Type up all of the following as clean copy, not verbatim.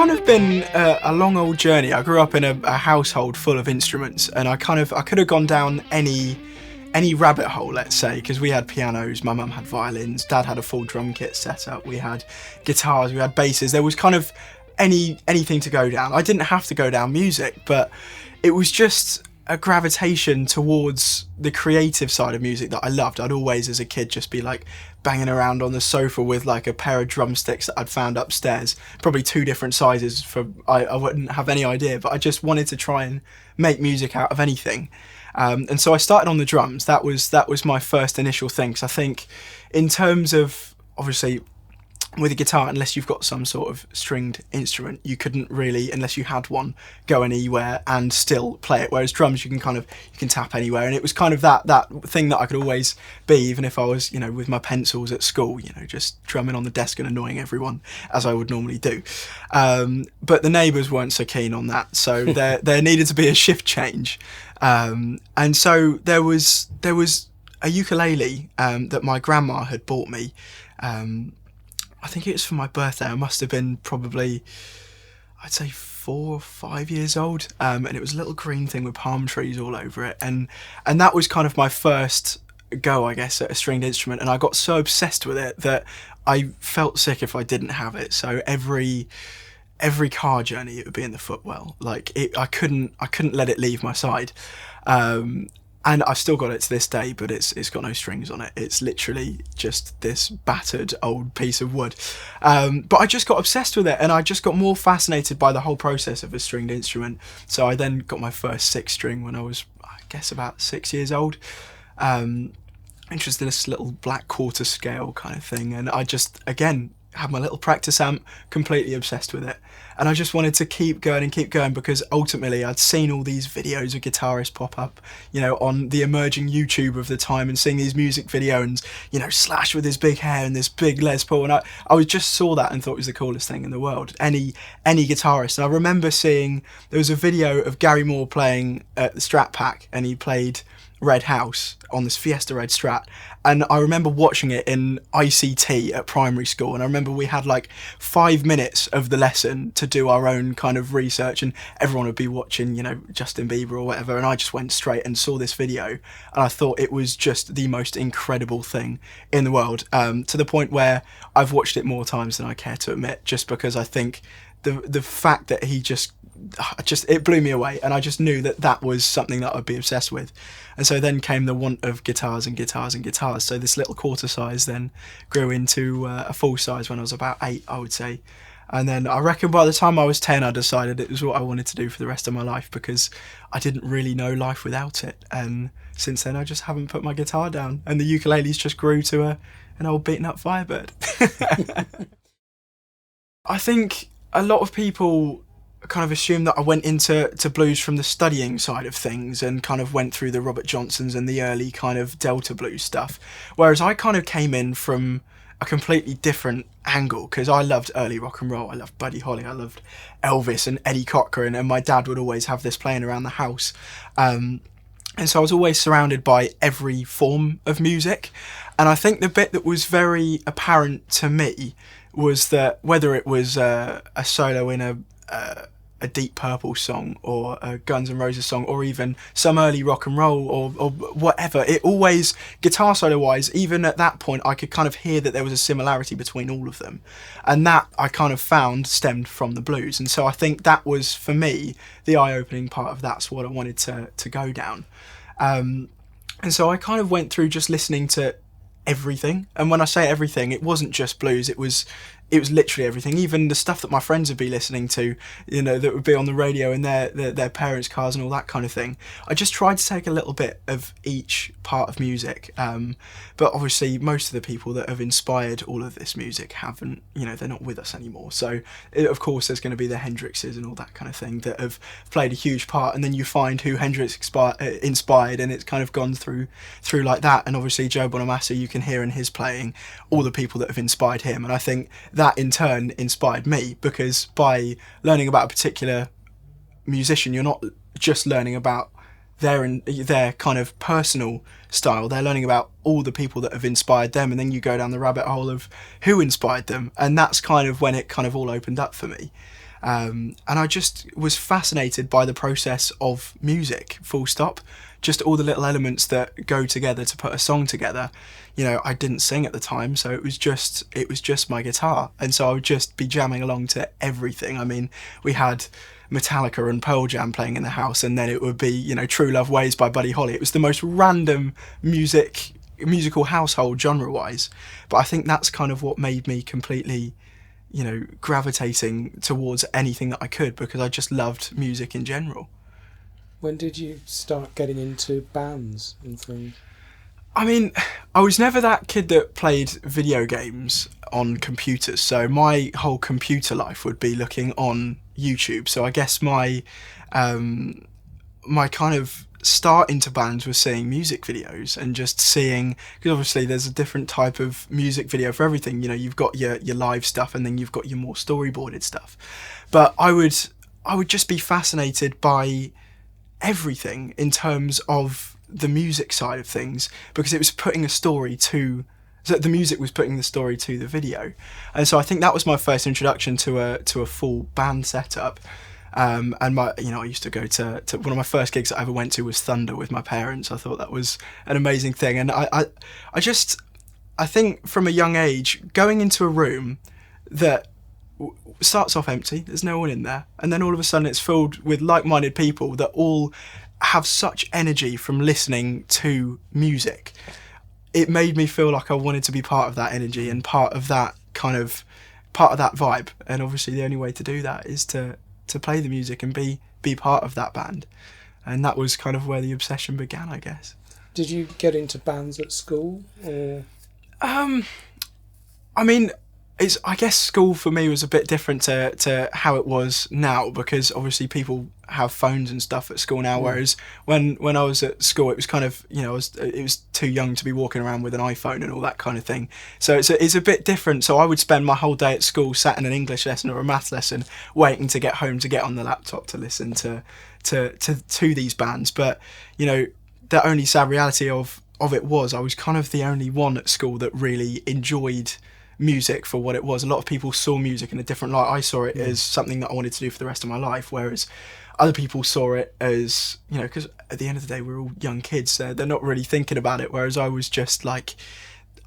kind of been a long old journey. I grew up in a household full of instruments, and I could have gone down any rabbit hole, let's say, because we had pianos, my mum had violins, dad had a full drum kit set up, we had guitars, we had basses. There was kind of anything to go down. I didn't have to go down music, but it was just a gravitation towards the creative side of music that I loved. I'd always, as a kid, just be like banging around on the sofa with like a pair of drumsticks that I'd found upstairs, probably 2 different sizes for I wouldn't have any idea, but I just wanted to try and make music out of anything. And so I started on the drums. That was my first initial thing. So I think in terms of, obviously, with a guitar, unless you've got some sort of stringed instrument, you couldn't really, unless you had one, go anywhere and still play it. Whereas drums, you can tap anywhere. And it was kind of that thing that I could always be, even if I was, with my pencils at school, just drumming on the desk and annoying everyone as I would normally do. But the neighbours weren't so keen on that, so there needed to be a shift change. And so there was a ukulele that my grandma had bought me. I think it was for my birthday. I must have been probably, I'd say 4 or 5 years old. And it was a little green thing with palm trees all over it. And that was kind of my first go, I guess, at a stringed instrument. And I got so obsessed with it that I felt sick if I didn't have it. So every car journey, it would be in the footwell. I couldn't let it leave my side. And I've still got it to this day, but it's got no strings on it. It's literally just this battered old piece of wood. But I just got obsessed with it, and I just got more fascinated by the whole process of a stringed instrument. So I then got my first 6-string when I was, I guess, about 6 years old. Interested in this little black quarter scale kind of thing, and I just, again, had my little practice amp, completely obsessed with it. And I just wanted to keep going because ultimately I'd seen all these videos of guitarists pop up, on the emerging YouTube of the time, and seeing these music videos and, Slash with his big hair and this big Les Paul. And I just saw that and thought it was the coolest thing in the world. Any guitarist. And I remember seeing, there was a video of Gary Moore playing at the Strat Pack, and he played Red House on this Fiesta Red Strat, and I remember watching it in ICT at primary school, and I remember we had like 5 minutes of the lesson to do our own kind of research, and everyone would be watching Justin Bieber or whatever, and I just went straight and saw this video, and I thought it was just the most incredible thing in the world, to the point where I've watched it more times than I care to admit, just because I think the fact that he just it blew me away, and I just knew that was something that I'd be obsessed with. And so then came the want of guitars and guitars and guitars. So this little quarter size then grew into a full size when I was about 8, I would say. And then I reckon by the time I was 10, I decided it was what I wanted to do for the rest of my life, because I didn't really know life without it. And since then, I just haven't put my guitar down, and the ukuleles just grew to an old beaten up Firebird. I think a lot of people kind of assume that I went into blues from the studying side of things, and kind of went through the Robert Johnsons and the early kind of Delta blues stuff, whereas I kind of came in from a completely different angle, because I loved early rock and roll. I loved Buddy Holly, I loved Elvis and Eddie Cochran, and my dad would always have this playing around the house, and so I was always surrounded by every form of music. And I think the bit that was very apparent to me was that whether it was a solo in a Deep Purple song, or a Guns N' Roses song, or even some early rock and roll, or whatever, it always, guitar solo wise, even at that point, I could kind of hear that there was a similarity between all of them, and that I kind of found stemmed from the blues. And so I think that was, for me, the eye-opening part of that's what I wanted to go down. And so I kind of went through just listening to everything, and when I say everything, it wasn't just blues, it was literally everything, even the stuff that my friends would be listening to, that would be on the radio in their parents' cars and all that kind of thing. I just tried to take a little bit of each part of music, but obviously most of the people that have inspired all of this music haven't, they're not with us anymore, so of course there's going to be the Hendrixes and all that kind of thing that have played a huge part, and then you find who Hendrix inspired, and it's kind of gone through like that. And obviously Joe Bonamassa, you can hear in his playing all the people that have inspired him, and I think that in turn inspired me, because by learning about a particular musician, you're not just learning about their kind of personal style, they're learning about all the people that have inspired them, and then you go down the rabbit hole of who inspired them, and that's kind of when it kind of all opened up for me. And I just was fascinated by the process of music, full stop. Just all the little elements that go together to put a song together. You know, I didn't sing at the time, so it was just my guitar, and so I would just be jamming along to everything. I mean, we had Metallica and Pearl Jam playing in the house, and then it would be, you know, True Love Ways by Buddy Holly. It was the most random musical household genre-wise, but I think that's kind of what made me completely, you know, gravitating towards anything that I could, because I just loved music in general. When did you start getting into bands and things? I mean, I was never that kid that played video games on computers, so my whole computer life would be looking on YouTube. So I guess my kind of start into bands was seeing music videos and just seeing, because obviously there's a different type of music video for everything. You know, you've got your live stuff, and then you've got your more storyboarded stuff. But I would just be fascinated by everything in terms of the music side of things, because it was putting a story to, so the music was putting the story to the video. And so I think that was my first introduction to a full band setup. And I used to go to one of my first gigs that I ever went to was Thunder with my parents. I thought that was an amazing thing. And I think from a young age, going into a room that starts off empty, there's no one in there, and then all of a sudden it's filled with like-minded people that all have such energy from listening to music. It made me feel like I wanted to be part of that energy and part of that vibe. And obviously the only way to do that is to play the music and be part of that band. And that was kind of where the obsession began, I guess. Did you get into bands at school, or? I mean, I guess school for me was a bit different to how it was now, because obviously people have phones and stuff at school now, whereas when I was at school, it was kind of, you know, it was too young to be walking around with an iPhone and all that kind of thing. So it's a bit different. So I would spend my whole day at school sat in an English lesson or a maths lesson, waiting to get home to get on the laptop to listen to these bands. But, you know, the only sad reality of it was I was kind of the only one at school that really enjoyed music for what it was. A lot of people saw music in a different light. I saw it as something that I wanted to do for the rest of my life, whereas other people saw it as, you know, because at the end of the day we're all young kids, so they're not really thinking about it, whereas I was just like,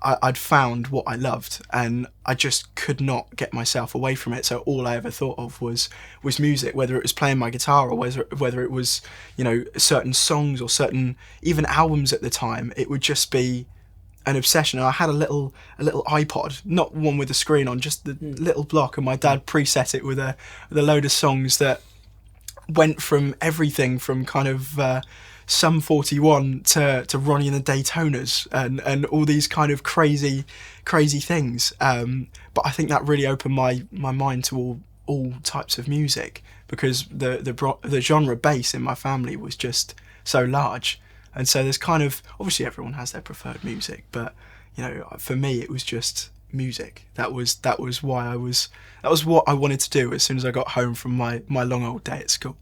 I'd found what I loved and I just could not get myself away from it. So all I ever thought of was music, whether it was playing my guitar or whether it was, you know, certain songs or certain even albums at the time. It would just be an obsession. And I had a little iPod, not one with a screen on, just the little block, and my dad preset it with a load of songs that went from everything from kind of Sum 41 to Ronnie and the Daytonas and all these kind of crazy things. But I think that really opened my mind to all types of music, because the genre base in my family was just so large. And so there's kind of, obviously everyone has their preferred music, but, you know, for me it was just music. That was what I wanted to do as soon as I got home from my long old day at school.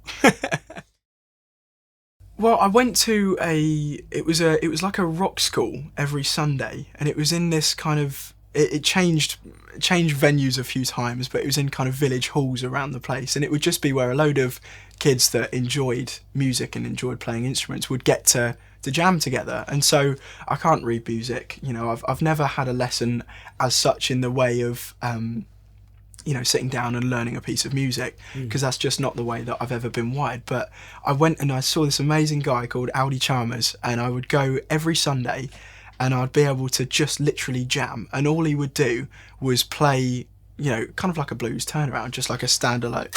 Well, I went to it was like a rock school every Sunday, and it was in this kind of, it changed venues a few times, but it was in kind of village halls around the place, and it would just be where a load of kids that enjoyed music and enjoyed playing instruments would get to jam together. And so I can't read music, you know, I've never had a lesson as such in the way of you know, sitting down and learning a piece of music, because that's just not the way that I've ever been wired. But I went and I saw this amazing guy called Aldi Chalmers, and I would go every Sunday and I'd be able to just literally jam, and all he would do was play, you know, kind of like a blues turnaround, just like a standalone,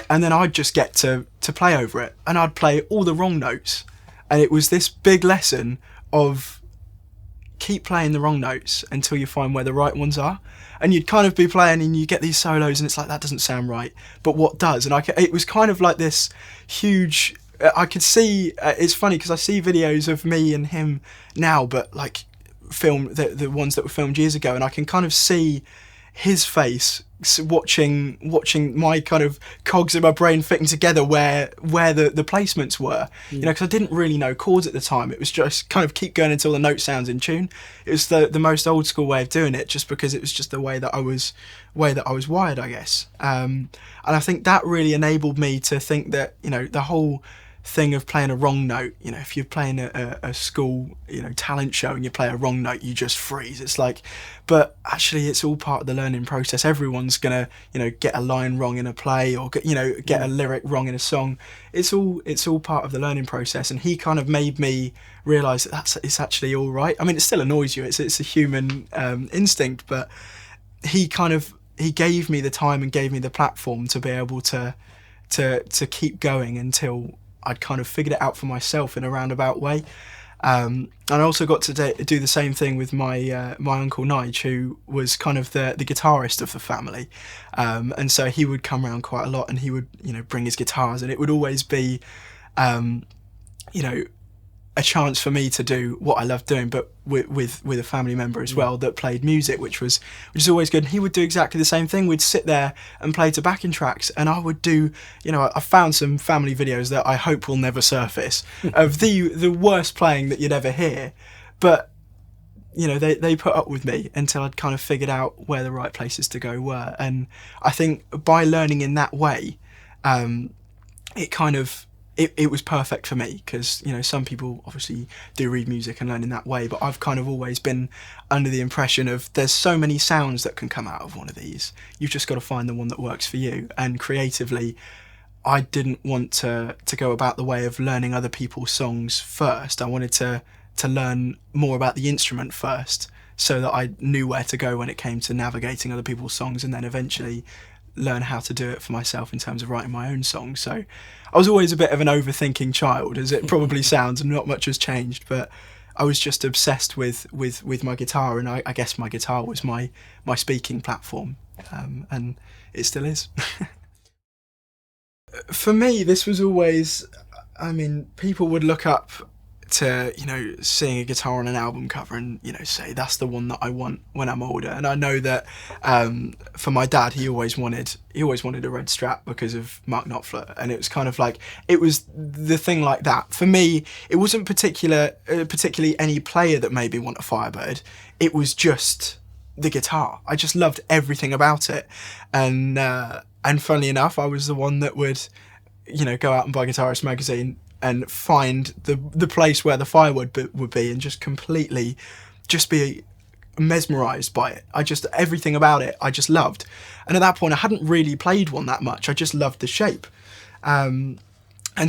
and then I'd just get to play over it, and I'd play all the wrong notes, and it was this big lesson of keep playing the wrong notes until you find where the right ones are. And you'd kind of be playing and you get these solos and it's like, that doesn't sound right, but what does? And it was kind of like this huge, I could see, it's funny because I see videos of me and him now, but like film the ones that were filmed years ago, and I can kind of see his face watching my kind of cogs in my brain fitting together where the placements were, you know, because I didn't really know chords at the time. It was just kind of keep going until the note sounds in tune. It was the most old school way of doing it, just because it was just the way that I was wired, I guess. And I think that really enabled me to think that, you know, the whole thing of playing a wrong note, you know, if you're playing a school, you know, talent show and you play a wrong note, you just freeze. It's like, but actually it's all part of the learning process. Everyone's gonna, you know, get a line wrong in a play, or get a lyric wrong in a song. It's all part of the learning process. And he kind of made me realise that it's actually all right. I mean, it still annoys you, it's a human instinct, but he gave me the time and gave me the platform to be able to keep going until I'd kind of figured it out for myself in a roundabout way. And I also got to do the same thing with my uncle Nige, who was kind of the guitarist of the family. And so he would come around quite a lot, and he would, you know, bring his guitars, and it would always be, you know, a chance for me to do what I loved doing, but with a family member as well that played music, which is always good. And he would do exactly the same thing. We'd sit there and play to backing tracks, and I would do, you know, I found some family videos that I hope will never surface of the worst playing that you'd ever hear, but you know, they put up with me until I'd kind of figured out where the right places to go were. And I think by learning in that way, it was perfect for me, because, you know, some people obviously do read music and learn in that way, but I've kind of always been under the impression of there's so many sounds that can come out of one of these. You've just got to find the one that works for you. And creatively, I didn't want to go about the way of learning other people's songs first. I wanted to learn more about the instrument first, so that I knew where to go when it came to navigating other people's songs, and then eventually learn how to do it for myself in terms of writing my own songs. So I was always a bit of an overthinking child, as it probably sounds, and not much has changed, but I was just obsessed with my guitar, and I guess my guitar was my speaking platform, and it still is. For me, this was always, I mean, people would look up to, you know, seeing a guitar on an album cover and, you know, say that's the one that I want when I'm older. And I know that for my dad, he always wanted a red Strat because of Mark Knopfler, and it was kind of like, it was the thing like that. For me, it wasn't particularly any player that made me want a Firebird. It was just the guitar. I just loved everything about it, and funnily enough, I was the one that would, you know, go out and buy Guitarist magazine and find the place where the Firebird would be, and just completely just be mesmerised by it. Everything about it I just loved. And at that point I hadn't really played one that much, I just loved the shape. And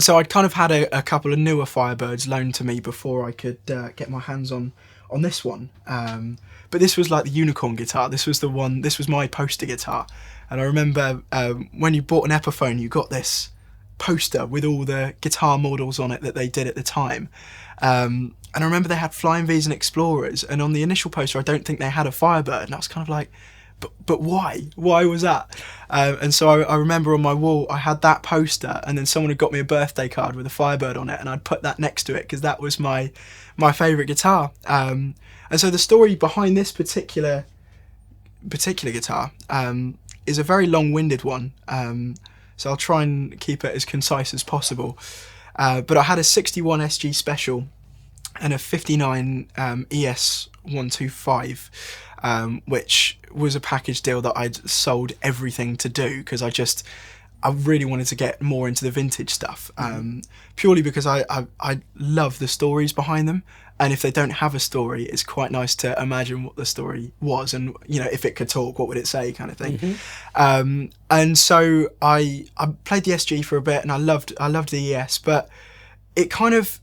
so I'd kind of had a couple of newer Firebirds loaned to me before I could get my hands on this one. But this was like the unicorn guitar. This was my poster guitar. And I remember when you bought an Epiphone, you got this poster with all the guitar models on it that they did at the time, and I remember they had Flying V's and Explorers, and on the initial poster I don't think they had a Firebird, and I was kind of like, but why was that? And so I remember on my wall I had that poster, and then someone had got me a birthday card with a Firebird on it, and I'd put that next to it because that was my favourite guitar. And so the story behind this particular guitar is a very long-winded one. So I'll try and keep it as concise as possible. But I had a 61 SG Special and a 59 ES-125, which was a package deal that I'd sold everything to do, because I really wanted to get more into the vintage stuff, purely because I love the stories behind them. And if they don't have a story, it's quite nice to imagine what the story was, and, you know, if it could talk, what would it say, kind of thing. And so I played the SG for a bit, and I loved the ES, but it kind of,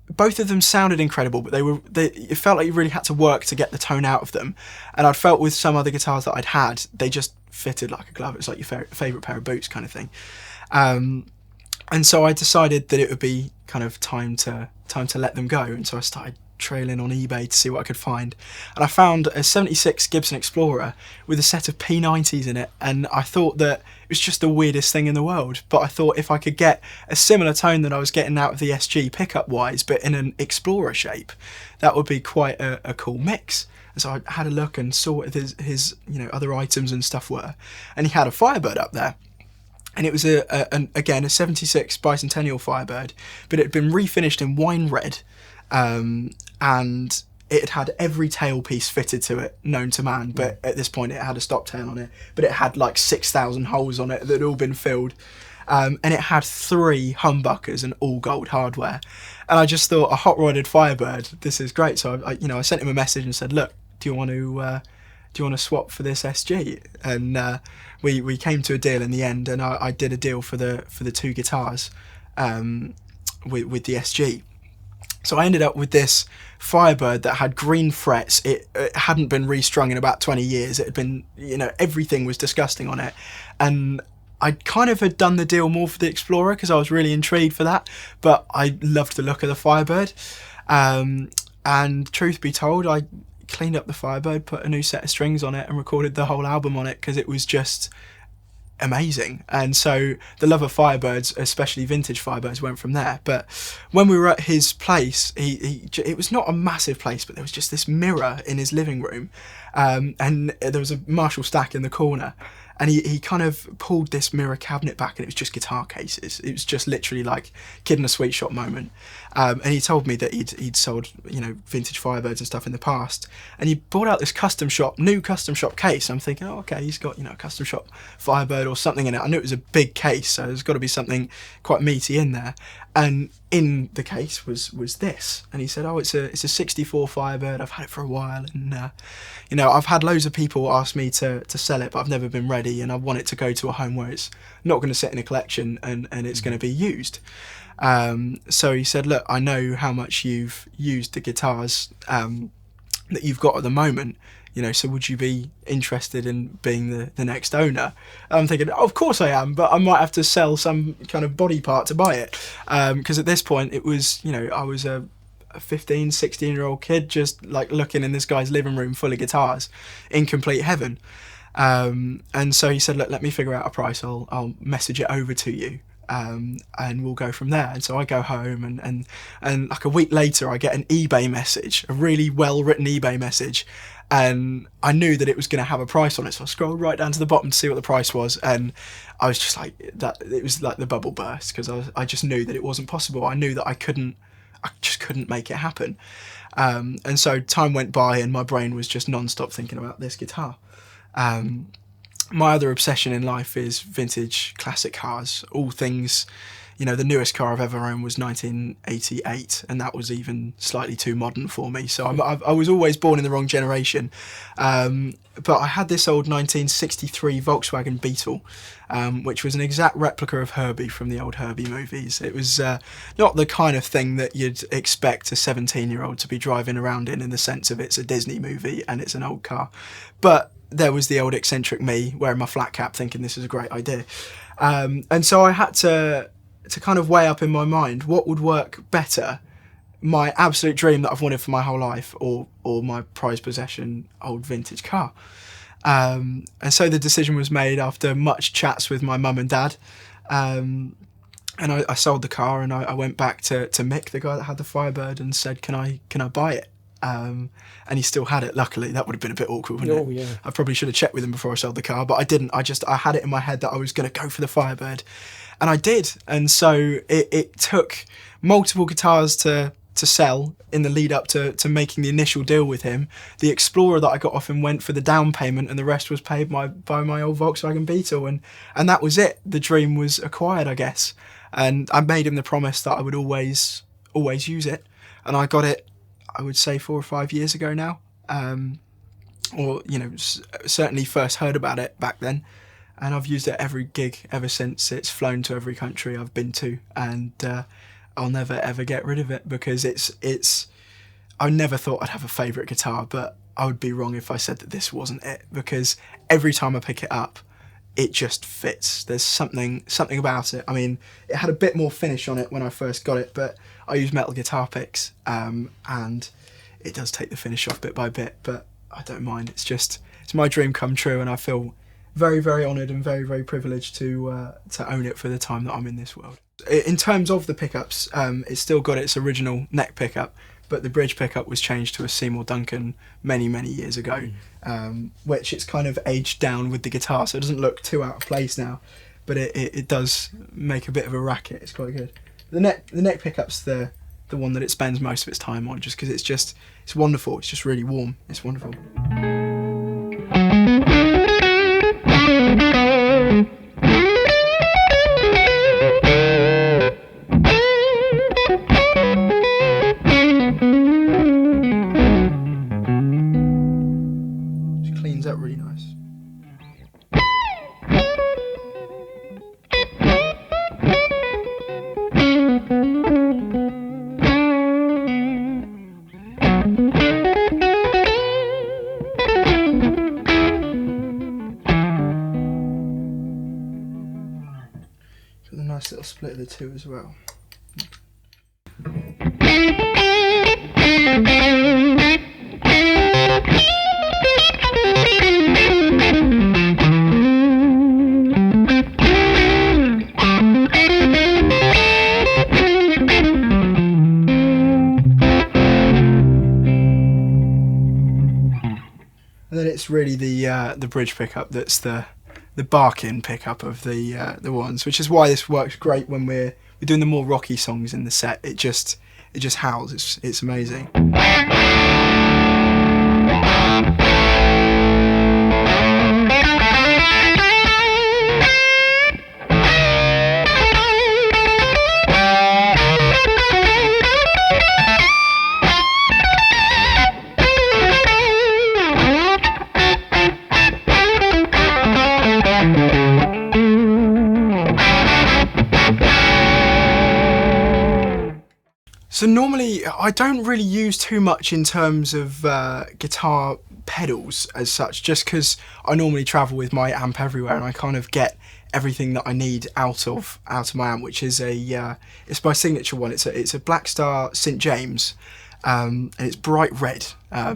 both of them sounded incredible, but it felt like you really had to work to get the tone out of them. And I'd felt with some other guitars that I'd had, they just fitted like a glove. It's like your favourite pair of boots, kind of thing. And so I decided that it would be kind of time to let them go, and so I started trailing on eBay to see what I could find, and I found a 76 Gibson Explorer with a set of P90s in it, and I thought that it was just the weirdest thing in the world, but I thought if I could get a similar tone that I was getting out of the SG pickup wise, but in an Explorer shape, that would be quite a cool mix. And so I had a look and saw what his other items and stuff were, and he had a Firebird up there. And it was again a 76 bicentennial Firebird, but it had been refinished in wine red, and it had every tailpiece fitted to it known to man. But at this point, it had a stop tail on it, but it had like 6,000 holes on it that had all been filled, and it had 3 humbuckers and all gold hardware. And I just thought, a hot rodded Firebird, this is great. So I sent him a message and said, look, do you want to swap for this SG? And we came to a deal in the end, and I did a deal for the 2 guitars with the SG. So I ended up with this Firebird that had green frets. It hadn't been restrung in about 20 years. It had been, everything was disgusting on it. And I kind of had done the deal more for the Explorer because I was really intrigued for that, but I loved the look of the Firebird. And truth be told, I cleaned up the Firebird, put a new set of strings on it, and recorded the whole album on it because it was just amazing. And so the love of Firebirds, especially vintage Firebirds, went from there. But when we were at his place, it was not a massive place, but there was just this mirror in his living room, and there was a Marshall stack in the corner. And he kind of pulled this mirror cabinet back, and it was just guitar cases. It was just literally like kid in a sweet shop moment. And he told me that he'd sold, vintage Firebirds and stuff in the past. And he brought out this new custom shop case. I'm thinking, oh, okay, he's got, a custom shop Firebird or something in it. I knew it was a big case, so there's got to be something quite meaty in there. And in the case was this. And he said, oh, it's a 64 Firebird. I've had it for a while. And, I've had loads of people ask me to sell it, but I've never been ready. And I want it to go to a home where it's not going to sit in a collection and it's going to be used. So he said, look, I know how much you've used the guitars that you've got at the moment. So would you be interested in being the next owner? I'm thinking, oh, of course I am, but I might have to sell some kind of body part to buy it. Because at this point it was, I was a 15, 16-year-old kid just like looking in this guy's living room full of guitars in complete heaven. And so he said, look, let me figure out a price. I'll message it over to you. And we'll go from there. And so I go home and like a week later I get an eBay message, a really well written eBay message, and I knew that it was going to have a price on it, so I scrolled right down to the bottom to see what the price was, and I was just like, that it was like the bubble burst, because I just knew that it wasn't possible. I knew that I just couldn't make it happen. And so time went by and my brain was just non-stop thinking about this guitar. My other obsession in life is vintage classic cars, all things, the newest car I've ever owned was 1988, and that was even slightly too modern for me. So I was always born in the wrong generation. But I had this old 1963 Volkswagen Beetle, which was an exact replica of Herbie from the old Herbie movies. It was not the kind of thing that you'd expect a 17-year-old to be driving around in the sense of it's a Disney movie and it's an old car. But there was the old eccentric me wearing my flat cap thinking this is a great idea. And so I had to kind of weigh up in my mind what would work better, my absolute dream that I've wanted for my whole life, or my prized possession old vintage car. And so the decision was made after much chats with my mum and dad. And I sold the car, and I went back to Mick, the guy that had the Firebird, and said, can I buy it? And he still had it, luckily. That would have been a bit awkward, wouldn't it? Oh, yeah. I probably should have checked with him before I sold the car, but I didn't. I had it in my head that I was going to go for the Firebird, and I did. And so it took multiple guitars to sell in the lead up to making the initial deal with him. The Explorer that I got off him went for the down payment, and the rest was paid by my old Volkswagen Beetle, and that was it. The dream was acquired, I guess. And I made him the promise that I would always use it, and I got it, I would say 4 or 5 years ago now, or certainly first heard about it back then, and I've used it at every gig ever since. It's flown to every country I've been to, and I'll never ever get rid of it, because it's I never thought I'd have a favourite guitar, but I would be wrong if I said that this wasn't it, because every time I pick it up it just fits. There's something about it. I mean, it had a bit more finish on it when I first got it, but I use metal guitar picks, and it does take the finish off bit by bit, but I don't mind. It's my dream come true, and I feel very, very honoured and very, very privileged to own it for the time that I'm in this world. In terms of the pickups, it's still got its original neck pickup, but the bridge pickup was changed to a Seymour Duncan many years ago, which it's kind of aged down with the guitar, so it doesn't look too out of place now, but it does make a bit of a racket. It's quite good. The neck pickup's the one that it spends most of its time on, just because it's wonderful. It's just really warm. It's wonderful. Up really nice. Got a nice little split of the two as well. And then it's really the bridge pickup that's the bark-in pickup of the ones, which is why this works great when we're doing the more rocky songs in the set. It just howls. It's amazing. So normally I don't really use too much in terms of guitar pedals as such, just because I normally travel with my amp everywhere and I kind of get everything that I need out of my amp, which is it's my signature one. It's a Blackstar St James, and it's bright red,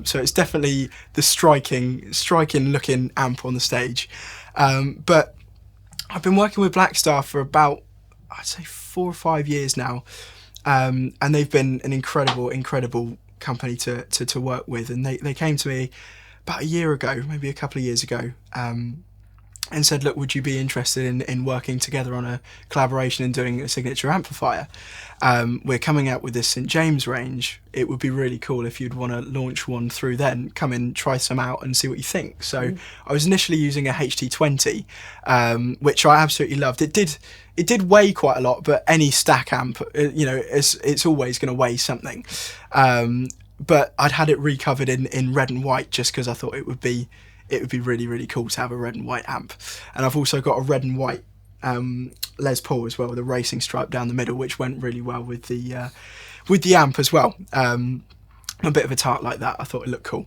so it's definitely the striking looking amp on the stage. But I've been working with Blackstar for about, I'd say, 4 or 5 years now. And they've been an incredible company to work with, and they came to me about a year ago, maybe a couple of years ago, and said, look, would you be interested in working together on a collaboration and doing a signature amplifier? We're coming out with this St James range. It would be really cool if you'd want to launch one through then, come in, try some out and see what you think. So I was initially using a HT20, which I absolutely loved. It did weigh quite a lot, but any stack amp, it's always going to weigh something. But I'd had it recovered in red and white just because I thought it would be really cool to have a red and white amp. And I've also got a red and white Les Paul as well, with a racing stripe down the middle, which went really well with the amp as well. A bit of a tart like that, I thought it looked cool.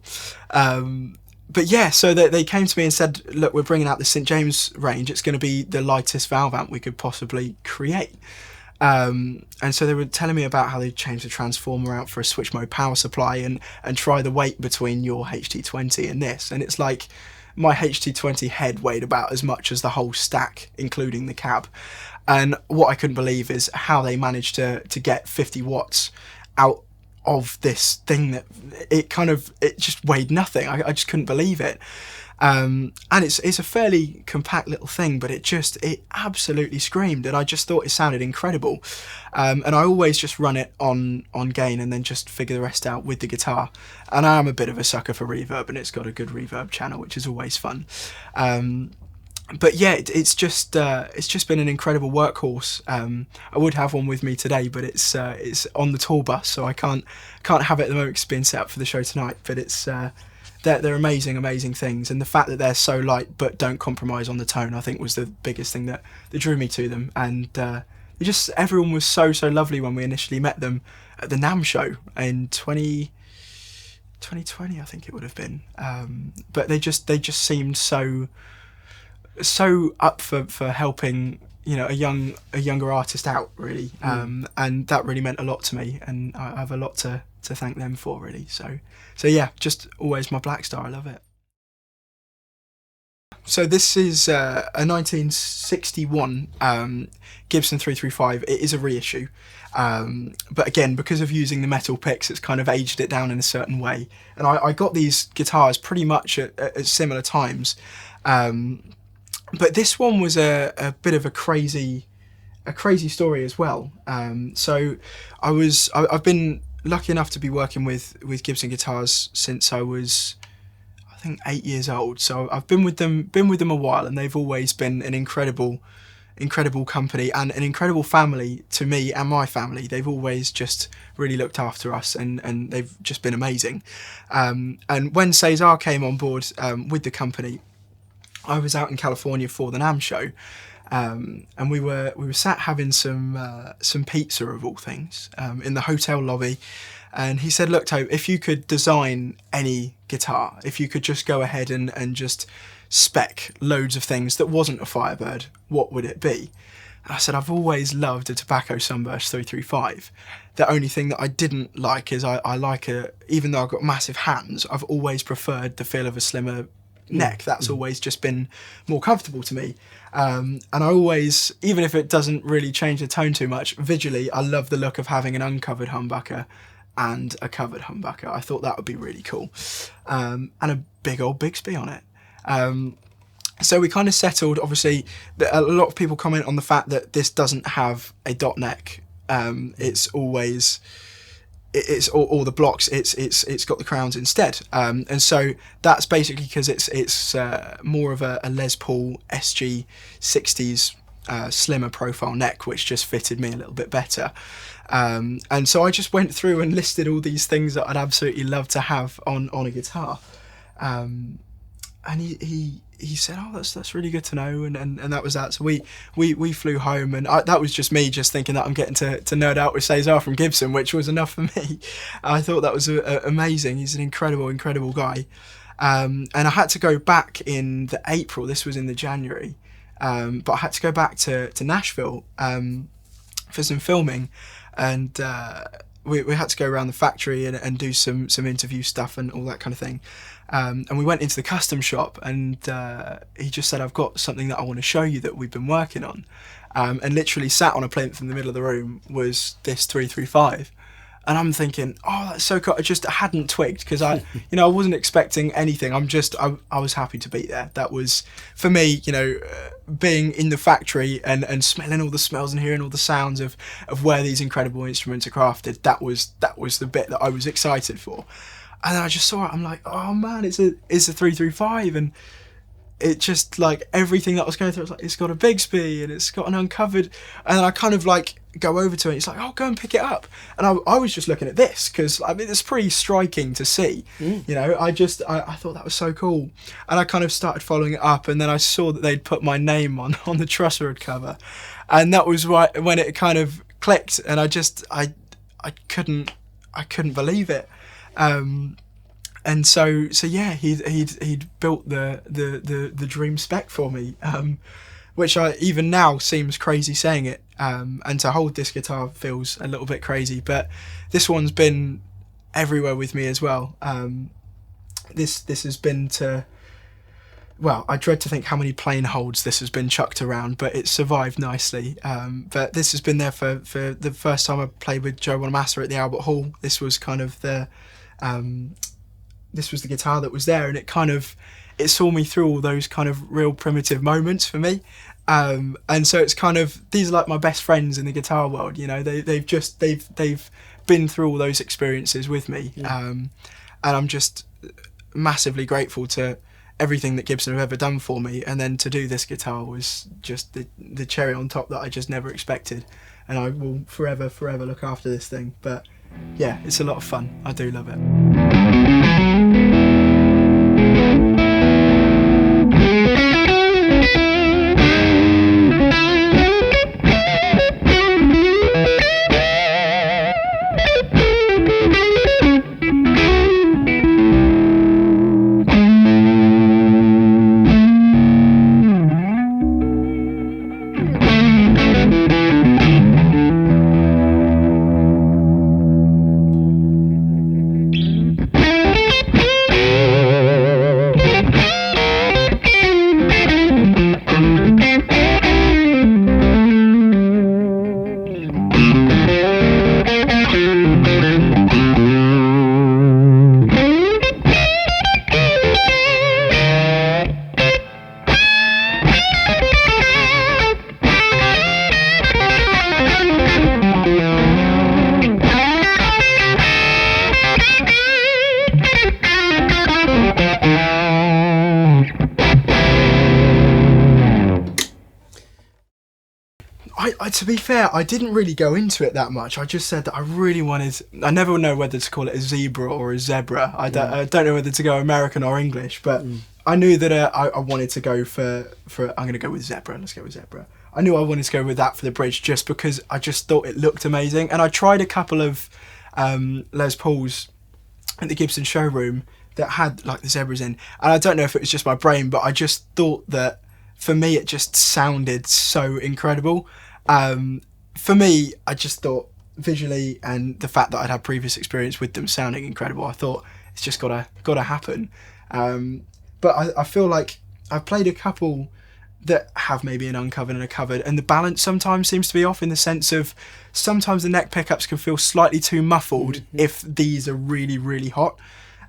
But yeah, so they came to me and said, look, we're bringing out the St James range. It's going to be the lightest valve amp we could possibly create. And so they were telling me about how they changed the transformer out for a switch mode power supply and try the weight between your HT20 and this. And it's like my HT20 head weighed about as much as the whole stack, including the cab. And what I couldn't believe is how they managed to get 50 watts out of this thing that it just weighed nothing. I just couldn't believe it. And it's a fairly compact little thing, but it absolutely screamed, and I just thought it sounded incredible. And I always just run it on gain and then just figure the rest out with the guitar. And I am a bit of a sucker for reverb, and it's got a good reverb channel, which is always fun. But yeah, it's just been an incredible workhorse. I would have one with me today, but it's on the tour bus, so I can't have it at the moment. It's being set up for the show tonight. But it's they're amazing things, and the fact that they're so light but don't compromise on the tone, I think, was the biggest thing that drew me to them. And everyone was so lovely when we initially met them at the NAMM show in 2020, I think it would have been. But they just seemed so up for helping, a younger artist out, really. And that really meant a lot to me, and I have a lot to thank them for, really. So yeah, just always my Blackstar. I love it. So this is a 1961 Gibson 335. It is a reissue. But again, because of using the metal picks, it's kind of aged it down in a certain way. And I got these guitars pretty much at similar times. But this one was a bit of a crazy story as well. So I've been lucky enough to be working with Gibson guitars since I was, I think, 8 years old. So I've been with them a while, and they've always been an incredible company and an incredible family to me and my family. They've always just really looked after us, and they've just been amazing. And when Cesar came on board with the company, I was out in California for the NAMM show, and we were sat having some pizza of all things in the hotel lobby. And he said, "Look, Toby, if you could design any guitar, if you could just go ahead and just spec loads of things that wasn't a Firebird, what would it be?" And I said, "I've always loved a Tobacco Sunburst 335. The only thing that I didn't like is I like even though I've got massive hands, I've always preferred the feel of a slimmer neck. That's always just been more comfortable to me. And I always, even if it doesn't really change the tone too much, visually, I love the look of having an uncovered humbucker and a covered humbucker. I thought that would be really cool. And a big old Bixby on it." So we kind of settled. Obviously, a lot of people comment on the fact that this doesn't have a dot neck. It's always, it's all the blocks. It's got the crowns instead. And so that's basically because it's more of a Les Paul SG 60s slimmer profile neck, which just fitted me a little bit better. And so I just went through and listed all these things that I'd absolutely love to have on a guitar. And he said, "Oh, that's really good to know," and that was that. So we flew home, and that was just me just thinking that I'm getting to nerd out with Cesar from Gibson, which was enough for me. I thought that was amazing. He's an incredible guy. And I had to go back in the April. This was in the January, but I had to go back to Nashville for some filming, and we had to go around the factory and do some interview stuff and all that kind of thing. And we went into the custom shop, and he just said, "I've got something that I want to show you that we've been working on." And literally sat on a plinth in the middle of the room was this 335. And I'm thinking, "Oh, that's so cool." I just hadn't twigged because I wasn't expecting anything. I was happy to be there. That was, for me, being in the factory and smelling all the smells and hearing all the sounds of where these incredible instruments are crafted. That was the bit that I was excited for. And then I just saw it. I'm like, "Oh man, it's a 335, and it just, like, everything that was going through. It's like, it's got a Bixby and it's got an uncovered." And then I kind of like go over to it. It's like, "Oh, go and pick it up." And I was just looking at this because I mean it's pretty striking to see. I thought that was so cool, and I kind of started following it up. And then I saw that they'd put my name on the truss rod cover, and that was right when it kind of clicked. And I couldn't believe it. And so yeah, he'd built the dream spec for me, which even now seems crazy saying it. And to hold this guitar feels a little bit crazy, but this one's been everywhere with me as well. This has been to, well, I dread to think how many plane holds this has been chucked around, but it's survived nicely. But this has been there for the first time I played with Joe Bonamassa at the Albert Hall. This was kind of this was the guitar that was there, and it saw me through all those kind of real primitive moments for me. And so it's kind of, these are like my best friends in the guitar world. They've been through all those experiences with me. And I'm just massively grateful to everything that Gibson have ever done for me. And then to do this guitar was just the cherry on top that I just never expected. And I will forever look after this thing. But yeah, it's a lot of fun. I do love it. To be fair, I didn't really go into it that much. I just said that I really wanted. I never know whether to call it a zebra or a zebra. I don't know whether to go American or English, but I knew that I wanted to go for. I'm going to go with zebra. Let's go with zebra. I knew I wanted to go with that for the bridge just because I just thought it looked amazing. And I tried a couple of Les Pauls at the Gibson showroom that had like the zebras in, and I don't know if it was just my brain, but I just thought that for me it just sounded so incredible. For me, I just thought visually, and the fact that I'd had previous experience with them sounding incredible, I thought it's just gotta happen. But I feel like I've played a couple that have maybe an uncovered and a covered, and the balance sometimes seems to be off in the sense of sometimes the neck pickups can feel slightly too muffled if these are really, really hot.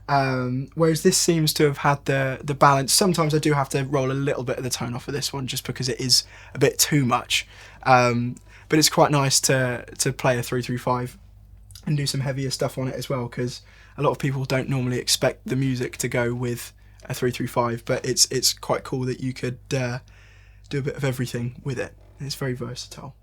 Whereas this seems to have had the balance. Sometimes I do have to roll a little bit of the tone off of this one just because it is a bit too much. But it's quite nice to play a 335 and do some heavier stuff on it as well, because a lot of people don't normally expect the music to go with a 335, but it's quite cool that you could do a bit of everything with it. It's very versatile.